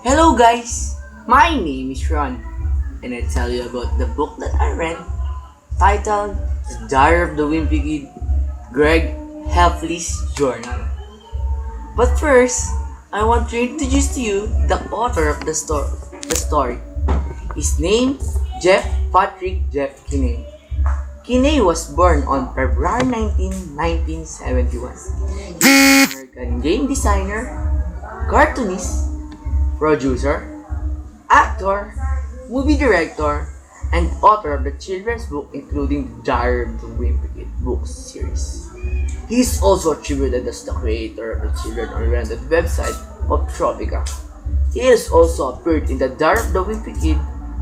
Hello guys, my name is Ron, and I tell you about the book that I read, titled The Diary of the Wimpy Kid, Greg Heffley's Journal. But first, I want to introduce to you the author of the story. His name, Patrick Jeff Kinney. Kinney was born on February 19, 1971. He is an American game designer, cartoonist, producer, actor, movie director, and author of the children's book including the Diary of the Wimpy Kid book series. He is also attributed as the creator of the children-oriented website of Tropica. He has also appeared in the Diary of the Wimpy Kid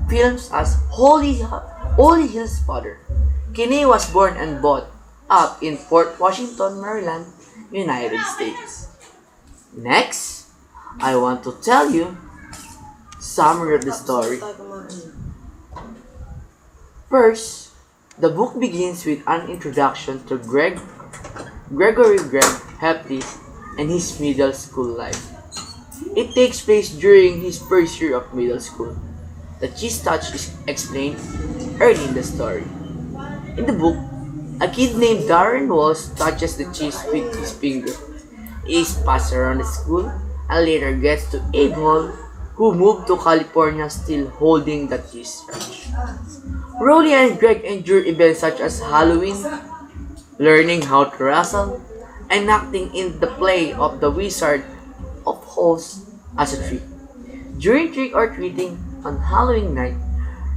films as Holy Hill's father. Kinney was born and brought up in Fort Washington, Maryland, United States. Next, I want to tell you summary of the story. First, the book begins with an introduction to Gregory Heffley and his middle school life. It takes place during his first year of middle school. The cheese touch is explained early in the story. In the book, a kid named Darren Walsh touches the cheese with his finger. He is passed around the school and later gets to Abe Hall, who moved to California still holding the cheese touch. Rolly and Greg endure events such as Halloween, learning how to wrestle, and acting in the play of the Wizard of Oz as a tree. During trick-or-treating on Halloween night,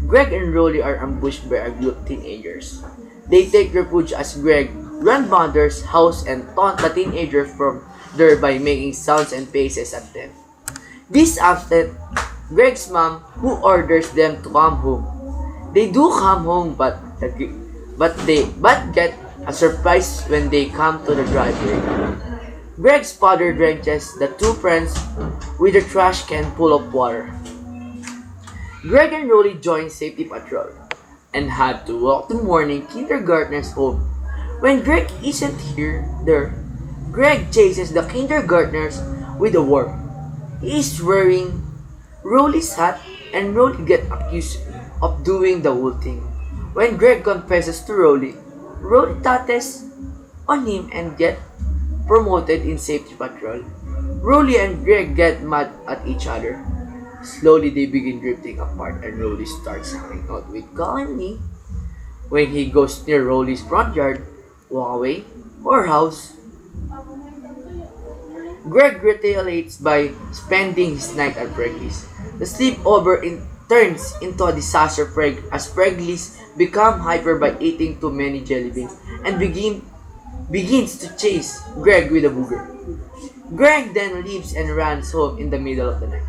Greg and Rolly are ambushed by a group of teenagers. They take refuge at Greg's grandmother's house and taunt the teenagers from there by making sounds and faces at them. This upset Greg's mom, who orders them to come home. They do come home but get a surprise when they come to the driveway. Greg's father drenches the two friends with a trash can full of water. Greg and Rolly join safety patrol and had to walk the morning kindergartners home. When Greg isn't there, Greg chases the kindergartners with a worm. He is wearing Rolly's hat and Rolly gets accused of doing the whole thing. When Greg confesses to Rolly tattles on him and gets promoted in safety patrol. Rolly and Greg get mad at each other. Slowly they begin drifting apart and Rolly starts hanging out with Colony. When he goes near Rolly's front yard, walkway, or house, Greg retaliates by spending his night at Pregley's. The sleepover turns into a disaster as Pregley's become hyper by eating too many jelly beans and begins to chase Greg with a booger. Greg then leaves and runs home in the middle of the night.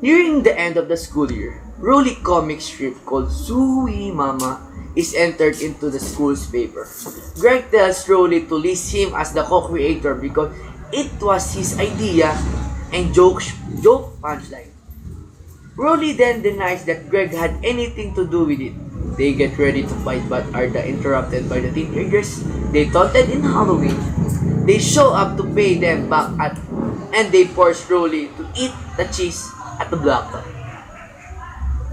Nearing the end of the school year, Rolly comic strip called Suey Mama is entered into the school's paper. Greg tells Rolly to list him as the co-creator because it was his idea and joke punchline. Rolly then denies that Greg had anything to do with it. They get ready to fight but are interrupted by the teenagers they taunted in Halloween. They show up to pay them back and they force Rolly to eat the cheese at the blacktop.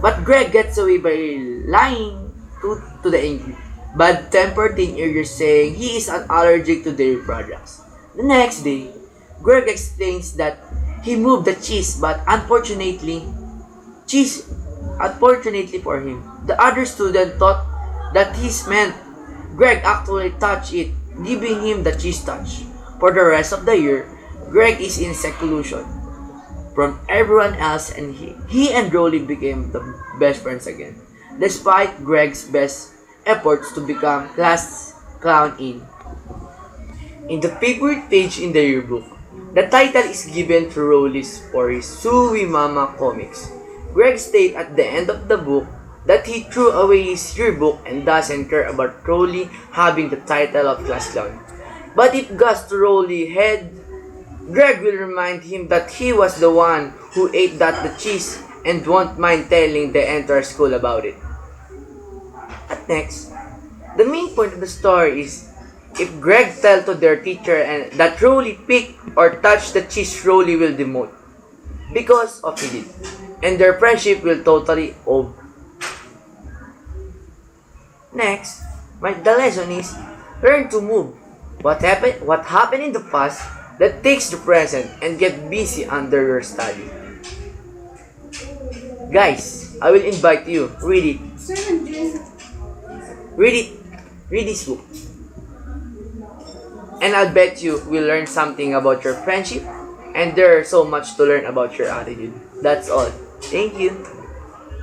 But Greg gets away by lying to the angry, bad-tempered teenagers saying he is allergic to dairy products. The next day, Greg explains that he moved the cheese but unfortunately for him, the other student thought that this meant Greg actually touched it, giving him the cheese touch. For the rest of the year, Greg is in seclusion from everyone else and he and Rolly became the best friends again, despite Greg's best efforts to become class clown in the favorite page in the yearbook. The title is given to Rolly for his Suey Mama comics. Greg states at the end of the book that he threw away his yearbook and doesn't care about Rolly having the title of class clown. But if goes to Rolly's head, Greg will remind him that he was the one who ate the cheese and won't mind telling the entire school about it. At next, the main point of the story is if Greg tells to their teacher and that Rolly picked or touched the cheese, Rolly will demote. because of he did. And their friendship will totally over. Next, the lesson is learn to move. What happened in the past that takes the present and get busy under your study. Guys, I will invite you. Read it. Read it. Read this book. And I'll bet you will learn something about your friendship and there's so much to learn about your attitude. That's all. Thank you.